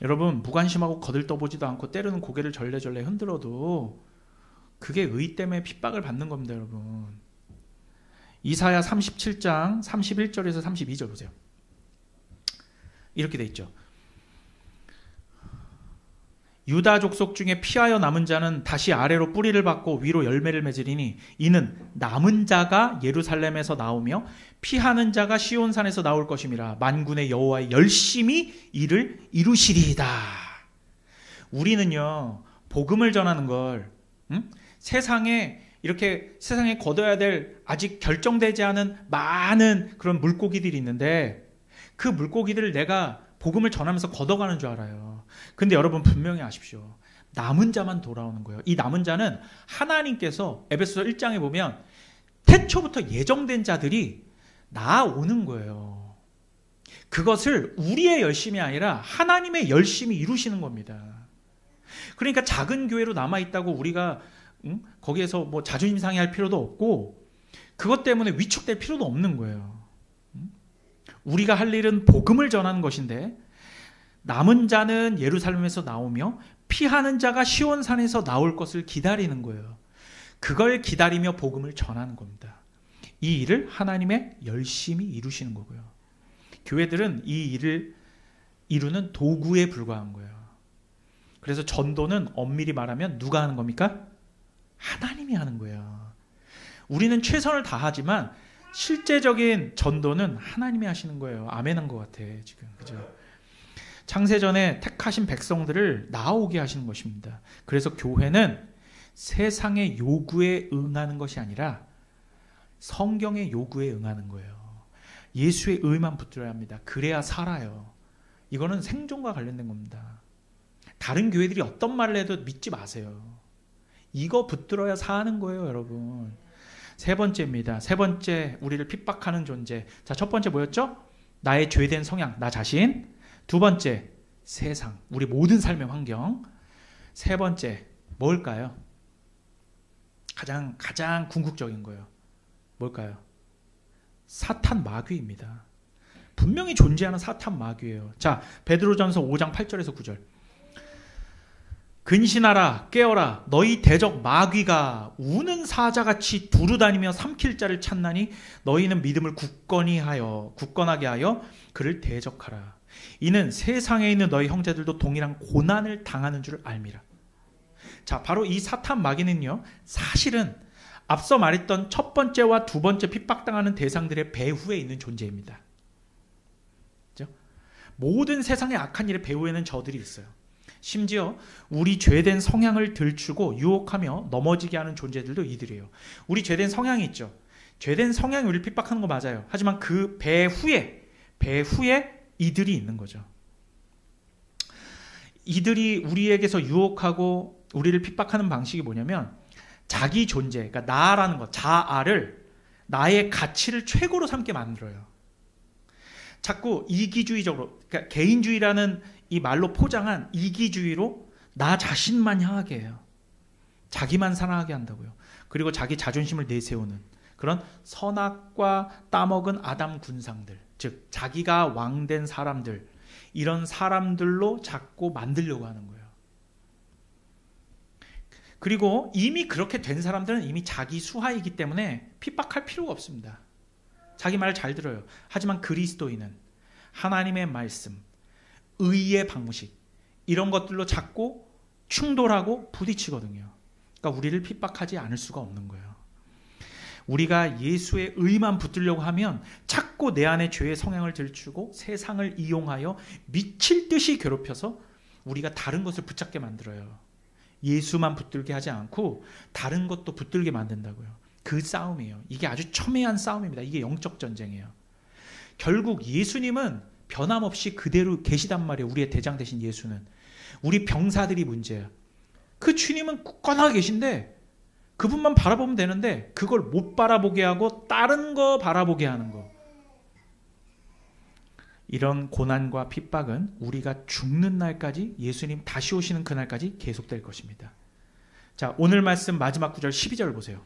여러분, 무관심하고 거들떠보지도 않고 때로는 고개를 절레절레 흔들어도 그게 의 때문에 핍박을 받는 겁니다, 여러분. 이사야 37장 31절에서 32절 보세요. 이렇게 돼 있죠. 유다 족속 중에 피하여 남은 자는 다시 아래로 뿌리를 받고 위로 열매를 맺으리니 이는 남은 자가 예루살렘에서 나오며 피하는 자가 시온산에서 나올 것임이라. 만군의 여호와의 열심히 이를 이루시리이다. 우리는요, 복음을 전하는 걸 세상에 거둬야 될 아직 결정되지 않은 많은 그런 물고기들이 있는데 그 물고기들을 내가 복음을 전하면서 걷어가는 줄 알아요. 근데 여러분 분명히 아십시오. 남은 자만 돌아오는 거예요. 이 남은 자는 하나님께서 에베소서 1장에 보면 태초부터 예정된 자들이 나오는 거예요. 그것을 우리의 열심이 아니라 하나님의 열심이 이루시는 겁니다. 그러니까 작은 교회로 남아있다고 우리가 거기에서 뭐 자존심 상해할 필요도 없고 그것 때문에 위축될 필요도 없는 거예요. 우리가 할 일은 복음을 전하는 것인데 남은 자는 예루살렘에서 나오며 피하는 자가 시온산에서 나올 것을 기다리는 거예요. 그걸 기다리며 복음을 전하는 겁니다. 이 일을 하나님의 열심히 이루시는 거고요. 교회들은 이 일을 이루는 도구에 불과한 거예요. 그래서 전도는 엄밀히 말하면 누가 하는 겁니까? 하나님이 하는 거예요. 우리는 최선을 다하지만 실제적인 전도는 하나님이 하시는 거예요. 아멘한 것 같아 지금, 그죠? 창세전에 택하신 백성들을 나오게 하시는 것입니다. 그래서 교회는 세상의 요구에 응하는 것이 아니라 성경의 요구에 응하는 거예요. 예수의 의만 붙들어야 합니다. 그래야 살아요. 이거는 생존과 관련된 겁니다. 다른 교회들이 어떤 말을 해도 믿지 마세요. 이거 붙들어야 사는 거예요, 여러분. 세 번째입니다. 세 번째, 우리를 핍박하는 존재. 자, 첫 번째 뭐였죠? 나의 죄된 성향, 나 자신. 두 번째, 세상, 우리 모든 삶의 환경. 세 번째, 뭘까요? 가장 궁극적인 거예요. 뭘까요? 사탄 마귀입니다. 분명히 존재하는 사탄 마귀예요. 자, 베드로전서 5장 8절에서 9절. 근신하라, 깨어라, 너희 대적 마귀가 우는 사자같이 두루다니며 삼킬 자를 찾나니 너희는 믿음을 굳건하게 하여 그를 대적하라. 이는 세상에 있는 너희 형제들도 동일한 고난을 당하는 줄 알미라. 자, 바로 이 사탄 마귀는요, 사실은 앞서 말했던 첫 번째와 두 번째 핍박당하는 대상들의 배후에 있는 존재입니다. 그렇죠? 모든 세상의 악한 일의 배후에는 저들이 있어요. 심지어 우리 죄된 성향을 들추고 유혹하며 넘어지게 하는 존재들도 이들이에요. 우리 죄된 성향이 있죠. 죄된 성향이 우리를 핍박하는 거 맞아요. 하지만 그 배후에 이들이 있는 거죠. 이들이 우리에게서 유혹하고 우리를 핍박하는 방식이 뭐냐면 자기 존재, 그러니까 나라는 것, 자아를, 나의 가치를 최고로 삼게 만들어요. 자꾸 이기주의적으로, 그러니까 개인주의라는 이 말로 포장한 이기주의로 나 자신만 향하게 해요. 자기만 사랑하게 한다고요. 그리고 자기 자존심을 내세우는 그런 선악과 따먹은 아담 군상들, 즉 자기가 왕된 사람들, 이런 사람들로 자꾸 만들려고 하는 거예요. 그리고 이미 그렇게 된 사람들은 이미 자기 수하이기 때문에 핍박할 필요가 없습니다. 자기 말 잘 들어요. 하지만 그리스도인은 하나님의 말씀, 의의 방식, 이런 것들로 자꾸 충돌하고 부딪히거든요. 그러니까 우리를 핍박하지 않을 수가 없는 거예요. 우리가 예수의 의만 붙들려고 하면 자꾸 내 안에 죄의 성향을 들추고 세상을 이용하여 미칠 듯이 괴롭혀서 우리가 다른 것을 붙잡게 만들어요. 예수만 붙들게 하지 않고 다른 것도 붙들게 만든다고요. 그 싸움이에요. 이게 아주 첨예한 싸움입니다. 이게 영적 전쟁이에요. 결국 예수님은 변함없이 그대로 계시단 말이에요. 우리의 대장 되신 예수는. 우리 병사들이 문제야. 그 주님은 굳건하게 계신데 그분만 바라보면 되는데 그걸 못 바라보게 하고 다른 거 바라보게 하는 거. 이런 고난과 핍박은 우리가 죽는 날까지, 예수님 다시 오시는 그날까지 계속될 것입니다. 자, 오늘 말씀 마지막 구절 12절 보세요.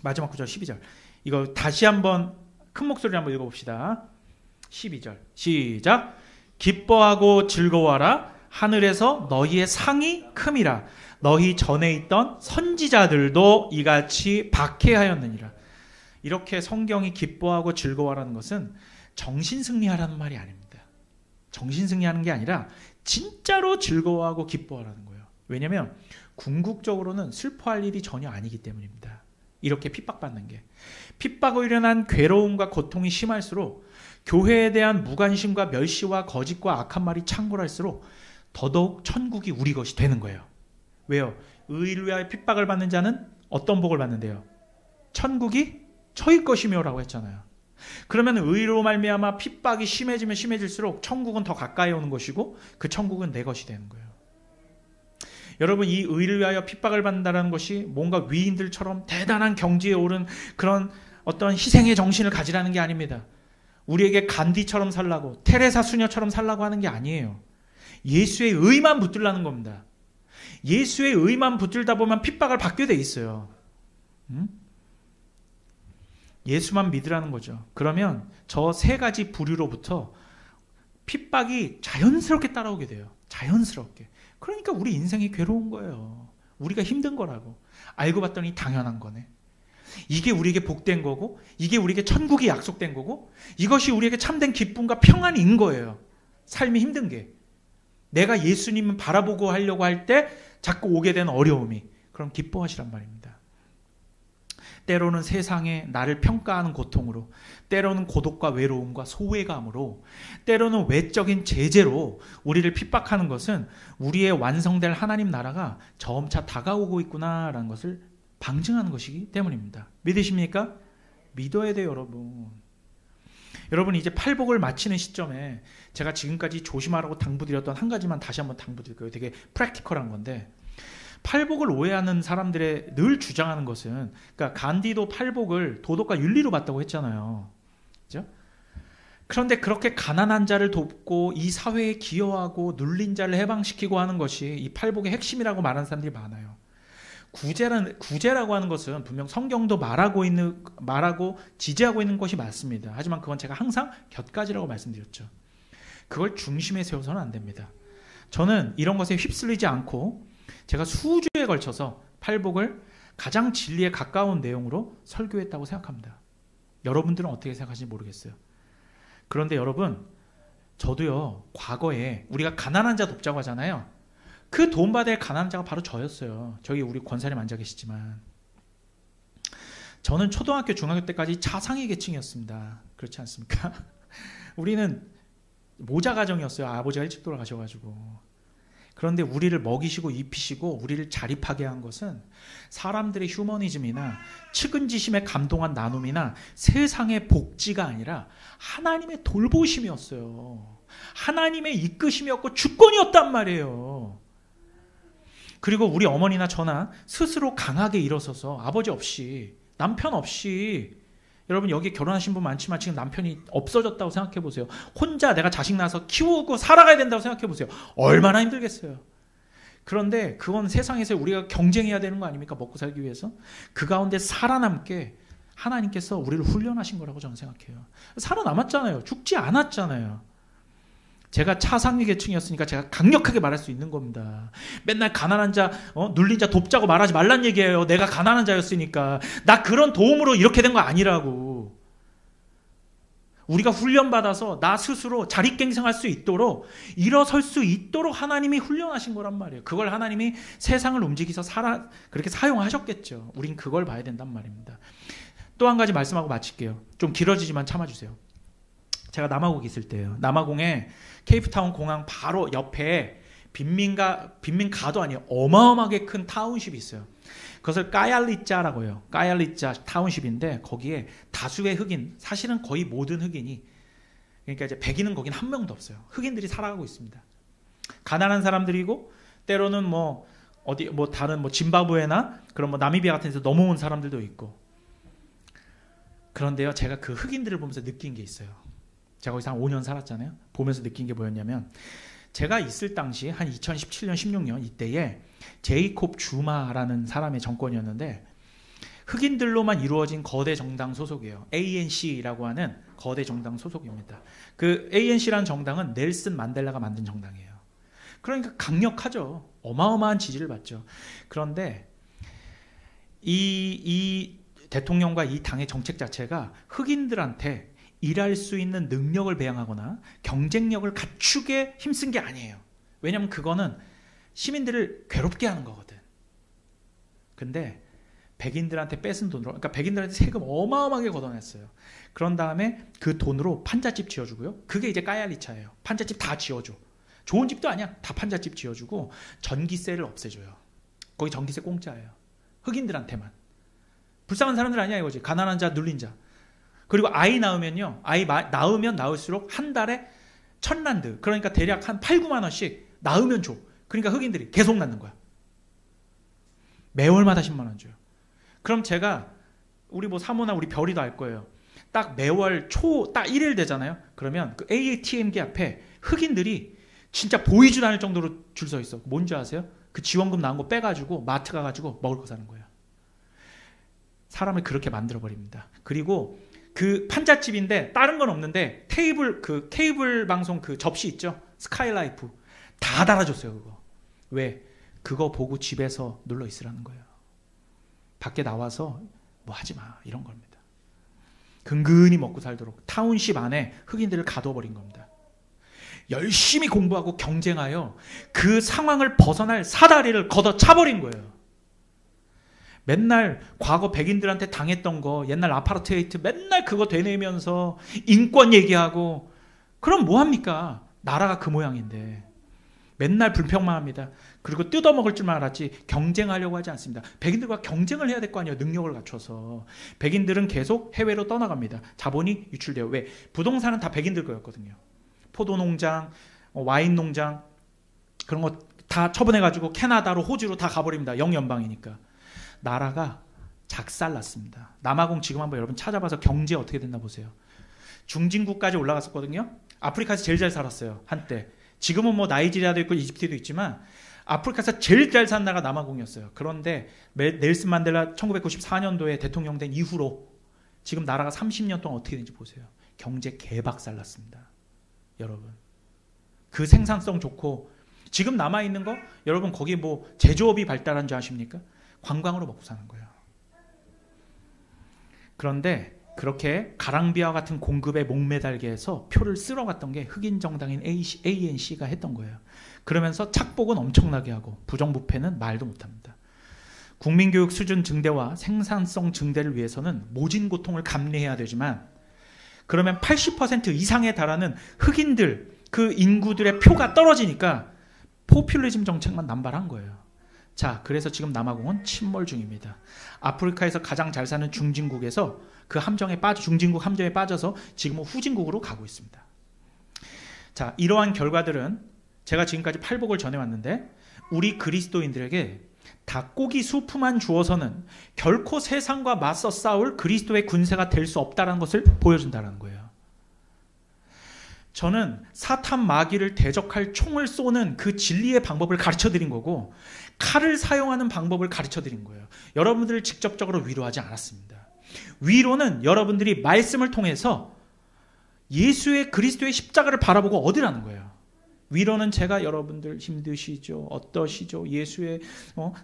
마지막 구절 12절. 이거 다시 한번 큰 목소리로 한번 읽어봅시다. 12절 시작. 기뻐하고 즐거워하라. 하늘에서 너희의 상이 큼이라. 너희 전에 있던 선지자들도 이같이 박해하였느니라. 이렇게 성경이 기뻐하고 즐거워하라는 것은 정신승리하라는 말이 아닙니다. 정신승리하는 게 아니라 진짜로 즐거워하고 기뻐하라는 거예요. 왜냐하면 궁극적으로는 슬퍼할 일이 전혀 아니기 때문입니다. 이렇게 핍박받는 게. 핍박으로 일어난 괴로움과 고통이 심할수록 교회에 대한 무관심과 멸시와 거짓과 악한 말이 창궐할수록 더더욱 천국이 우리 것이 되는 거예요. 왜요? 의를 위하여 핍박을 받는 자는 어떤 복을 받는데요? 천국이 저희 것이며 라고 했잖아요. 그러면 의로 말미암아 핍박이 심해지면 심해질수록 천국은 더 가까이 오는 것이고 그 천국은 내 것이 되는 거예요. 여러분, 이 의를 위하여 핍박을 받는다는 것이 뭔가 위인들처럼 대단한 경지에 오른 그런 어떤 희생의 정신을 가지라는 게 아닙니다. 우리에게 간디처럼 살라고, 테레사 수녀처럼 살라고 하는 게 아니에요. 예수의 의만 붙들라는 겁니다. 예수의 의만 붙들다 보면 핍박을 받게 돼 있어요. 예수만 믿으라는 거죠. 그러면 저 세 가지 부류로부터 핍박이 자연스럽게 따라오게 돼요. 자연스럽게. 그러니까 우리 인생이 괴로운 거예요. 우리가 힘든 거라고. 알고 봤더니 당연한 거네. 이게 우리에게 복된 거고, 이게 우리에게 천국이 약속된 거고, 이것이 우리에게 참된 기쁨과 평안인 거예요. 삶이 힘든 게. 내가 예수님을 바라보고 하려고 할 때 자꾸 오게 되는 어려움이. 그럼 기뻐하시란 말입니다. 때로는 세상에 나를 평가하는 고통으로, 때로는 고독과 외로움과 소외감으로, 때로는 외적인 제재로 우리를 핍박하는 것은 우리의 완성될 하나님 나라가 점차 다가오고 있구나라는 것을 방증하는 것이기 때문입니다. 믿으십니까? 믿어야 돼요, 여러분. 여러분, 이제 팔복을 마치는 시점에 제가 지금까지 조심하라고 당부드렸던 한 가지만 다시 한번 당부드릴 거예요. 되게 프랙티컬한 건데, 팔복을 오해하는 사람들의 늘 주장하는 것은, 그러니까 간디도 팔복을 도덕과 윤리로 봤다고 했잖아요. 그죠? 그런데 그렇게 가난한 자를 돕고 이 사회에 기여하고 눌린 자를 해방시키고 하는 것이 이 팔복의 핵심이라고 말하는 사람들이 많아요. 구제라고 하는 것은 분명 성경도 말하고 지지하고 있는 것이 맞습니다. 하지만 그건 제가 항상 곁가지라고 말씀드렸죠. 그걸 중심에 세워서는 안 됩니다. 저는 이런 것에 휩쓸리지 않고 제가 수주에 걸쳐서 팔복을 가장 진리에 가까운 내용으로 설교했다고 생각합니다. 여러분들은 어떻게 생각하시는지 모르겠어요. 그런데 여러분, 저도요, 과거에 우리가 가난한 자 돕자고 하잖아요. 그 도움받을 가난한 자가 바로 저였어요. 저기 우리 권사님 앉아 계시지만. 저는 초등학교, 중학교 때까지 차상위 계층이었습니다. 그렇지 않습니까? 우리는 모자 가정이었어요. 아버지가 일찍 돌아가셔가지고. 그런데 우리를 먹이시고 입히시고 우리를 자립하게 한 것은 사람들의 휴머니즘이나 측은지심에 감동한 나눔이나 세상의 복지가 아니라 하나님의 돌보심이었어요. 하나님의 이끄심이었고 주권이었단 말이에요. 그리고 우리 어머니나 저나 스스로 강하게 일어서서 아버지 없이, 남편 없이, 여러분 여기 결혼하신 분 많지만 지금 남편이 없어졌다고 생각해 보세요. 혼자 내가 자식 낳아서 키우고 살아가야 된다고 생각해 보세요. 얼마나 힘들겠어요. 그런데 그건 세상에서 우리가 경쟁해야 되는 거 아닙니까? 먹고 살기 위해서. 그 가운데 살아남게 하나님께서 우리를 훈련하신 거라고 저는 생각해요. 살아남았잖아요. 죽지 않았잖아요. 제가 차상위 계층이었으니까 제가 강력하게 말할 수 있는 겁니다. 맨날 가난한 자, 눌린 자 돕자고 말하지 말란 얘기예요. 내가 가난한 자였으니까. 나 그런 도움으로 이렇게 된 거 아니라고. 우리가 훈련받아서 나 스스로 자립갱생할 수 있도록, 일어설 수 있도록 하나님이 훈련하신 거란 말이에요. 그걸 하나님이 세상을 움직이서 그렇게 사용하셨겠죠. 우린 그걸 봐야 된단 말입니다. 또 한 가지 말씀하고 마칠게요. 좀 길어지지만 참아주세요. 제가 남아공 있을 때예요. 남아공에 케이프타운 공항 바로 옆에 빈민가도 아니에요. 어마어마하게 큰 타운십이 있어요. 그것을 까얄리짜라고 해요. 까얄리짜 타운십인데 거기에 다수의 흑인, 사실은 거의 모든 흑인이, 그러니까 이제 백인은 거긴 한 명도 없어요. 흑인들이 살아가고 있습니다. 가난한 사람들이고 때로는 다른 짐바브웨나 그런 나미비아 같은 데서 넘어온 사람들도 있고. 그런데요, 제가 그 흑인들을 보면서 느낀 게 있어요. 제가 거기서 한 5년 살았잖아요. 보면서 느낀 게 뭐였냐면, 제가 있을 당시 한 2017년, 16년 이때에 제이콥 주마라는 사람의 정권이었는데 흑인들로만 이루어진 거대 정당 소속이에요. ANC라고 하는 거대 정당 소속입니다. 그 ANC라는 정당은 넬슨 만델라가 만든 정당이에요. 그러니까 강력하죠. 어마어마한 지지를 받죠. 그런데 이 대통령과 이 당의 정책 자체가 흑인들한테 일할 수 있는 능력을 배양하거나 경쟁력을 갖추게 힘쓴 게 아니에요. 왜냐하면 그거는 시민들을 괴롭게 하는 거거든. 근데 백인들한테 뺏은 돈으로, 그러니까 백인들한테 세금 어마어마하게 걷어냈어요. 그런 다음에 그 돈으로 판잣집 지어주고요. 그게 이제 까얄리차예요. 판잣집 다 지어줘. 좋은 집도 아니야. 다 판잣집 지어주고 전기세를 없애줘요. 거기 전기세 공짜예요. 흑인들한테만. 불쌍한 사람들 아니야 이거지. 가난한 자, 눌린 자. 그리고 아이 낳으면요. 아이 낳으면 낳을수록 한 달에 1,000란드. 그러니까 대략 한 8, 9만 원씩 낳으면 줘. 그러니까 흑인들이 계속 낳는 거야. 매월마다 10만 원 줘요. 그럼 제가 우리 뭐 사모나 우리 별이도 알 거예요. 딱 매월 초 딱 1일 되잖아요. 그러면 그 ATM기 앞에 흑인들이 진짜 보이지도 않을 정도로 줄 서 있어. 뭔지 아세요? 그 지원금 나온 거 빼가지고 마트 가가지고 먹을 거 사는 거예요. 사람을 그렇게 만들어버립니다. 그리고 그 판잣집인데 다른 건 없는데 케이블 방송 그 접시 있죠? 스카이라이프 다 달아줬어요. 그거. 왜? 그거 보고 집에서 눌러 있으라는 거예요. 밖에 나와서 뭐 하지 마 이런 겁니다. 근근히 먹고 살도록 타운십 안에 흑인들을 가둬버린 겁니다. 열심히 공부하고 경쟁하여 그 상황을 벗어날 사다리를 걷어차버린 거예요. 맨날 과거 백인들한테 당했던 거 옛날 아파르테이트 맨날 그거 되뇌면서 인권 얘기하고 그럼 뭐합니까? 나라가 그 모양인데 맨날 불평만 합니다. 그리고 뜯어먹을 줄만 알았지 경쟁하려고 하지 않습니다. 백인들과 경쟁을 해야 될 거 아니에요. 능력을 갖춰서. 백인들은 계속 해외로 떠나갑니다. 자본이 유출돼요. 왜? 부동산은 다 백인들 거였거든요. 포도농장, 와인 농장 그런 거 다 처분해가지고 캐나다로 호주로 다 가버립니다. 영연방이니까. 나라가 작살났습니다. 남아공 지금 한번 여러분 찾아봐서 경제 어떻게 됐나 보세요. 중진국까지 올라갔었거든요. 아프리카에서 제일 잘 살았어요. 한때. 지금은 뭐 나이지리아도 있고 이집트도 있지만 아프리카에서 제일 잘 산 나라가 남아공이었어요. 그런데 넬슨 만델라 1994년도에 대통령 된 이후로 지금 나라가 30년 동안 어떻게 된지 보세요. 경제 개박살났습니다. 여러분. 그 생산성 좋고 지금 남아있는 거 여러분 거기 뭐 제조업이 발달한 줄 아십니까? 관광으로 먹고 사는 거예요. 그런데 그렇게 가랑비와 같은 공급에 목매달게 해서 표를 쓸어갔던 게 흑인 정당인 ANC가 했던 거예요. 그러면서 착복은 엄청나게 하고 부정부패는 말도 못합니다. 국민교육 수준 증대와 생산성 증대를 위해서는 모진 고통을 감내해야 되지만 그러면 80% 이상에 달하는 흑인들 그 인구들의 표가 떨어지니까 포퓰리즘 정책만 남발한 거예요. 자, 그래서 지금 남아공은 침몰 중입니다. 아프리카에서 가장 잘 사는 중진국에서 그 함정에 중진국 함정에 빠져서 지금은 후진국으로 가고 있습니다. 자, 이러한 결과들은 제가 지금까지 팔복을 전해왔는데 우리 그리스도인들에게 닭고기 수프만 주어서는 결코 세상과 맞서 싸울 그리스도의 군세가 될 수 없다는 것을 보여준다는 거예요. 저는 사탄 마귀를 대적할 총을 쏘는 그 진리의 방법을 가르쳐드린 거고 칼을 사용하는 방법을 가르쳐드린 거예요. 여러분들을 직접적으로 위로하지 않았습니다. 위로는 여러분들이 말씀을 통해서 예수의 그리스도의 십자가를 바라보고 얻으라는 거예요. 위로는 제가 여러분들 힘드시죠? 어떠시죠? 예수의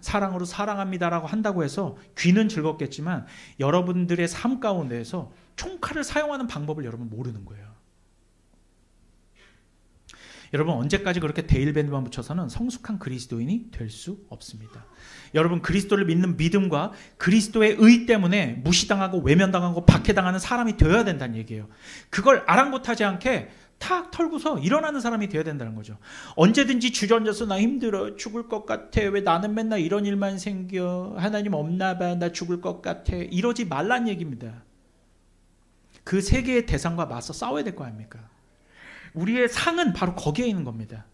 사랑으로 사랑합니다라고 한다고 해서 귀는 즐겁겠지만 여러분들의 삶 가운데에서 총칼을 사용하는 방법을 여러분 모르는 거예요. 여러분 언제까지 그렇게 데일밴드만 붙여서는 성숙한 그리스도인이 될 수 없습니다. 여러분 그리스도를 믿는 믿음과 그리스도의 의 때문에 무시당하고 외면당하고 박해당하는 사람이 되어야 된다는 얘기예요. 그걸 아랑곳하지 않게 탁 털고서 일어나는 사람이 되어야 된다는 거죠. 언제든지 주저앉아서 나 힘들어 죽을 것 같아 왜 나는 맨날 이런 일만 생겨 하나님 없나 봐 나 죽을 것 같아 이러지 말란 얘기입니다. 그 세계의 대상과 맞서 싸워야 될 거 아닙니까? 우리의 상은 바로 거기에 있는 겁니다.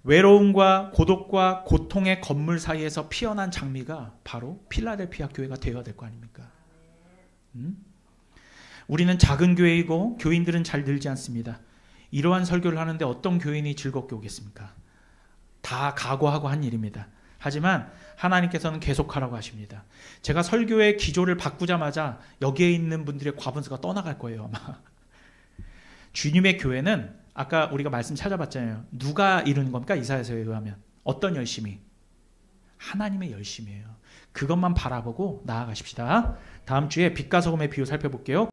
외로움과 고독과 고통의 건물 사이에서 피어난 장미가 바로 필라델피아 교회가 되어야 될 거 아닙니까? 우리는 작은 교회이고 교인들은 잘 늘지 않습니다. 이러한 설교를 하는데 어떤 교인이 즐겁게 오겠습니까? 다 각오하고 한 일입니다. 하지만 하나님께서는 계속하라고 하십니다. 제가 설교의 기조를 바꾸자마자 여기에 있는 분들의 과분수가 떠나갈 거예요, 아마. 주님의 교회는 아까 우리가 말씀 찾아봤잖아요. 누가 이루는 겁니까? 이사야서에 의하면. 어떤 열심이? 하나님의 열심이에요. 그것만 바라보고 나아가십시다. 다음 주에 빛과 소금의 비유 살펴볼게요.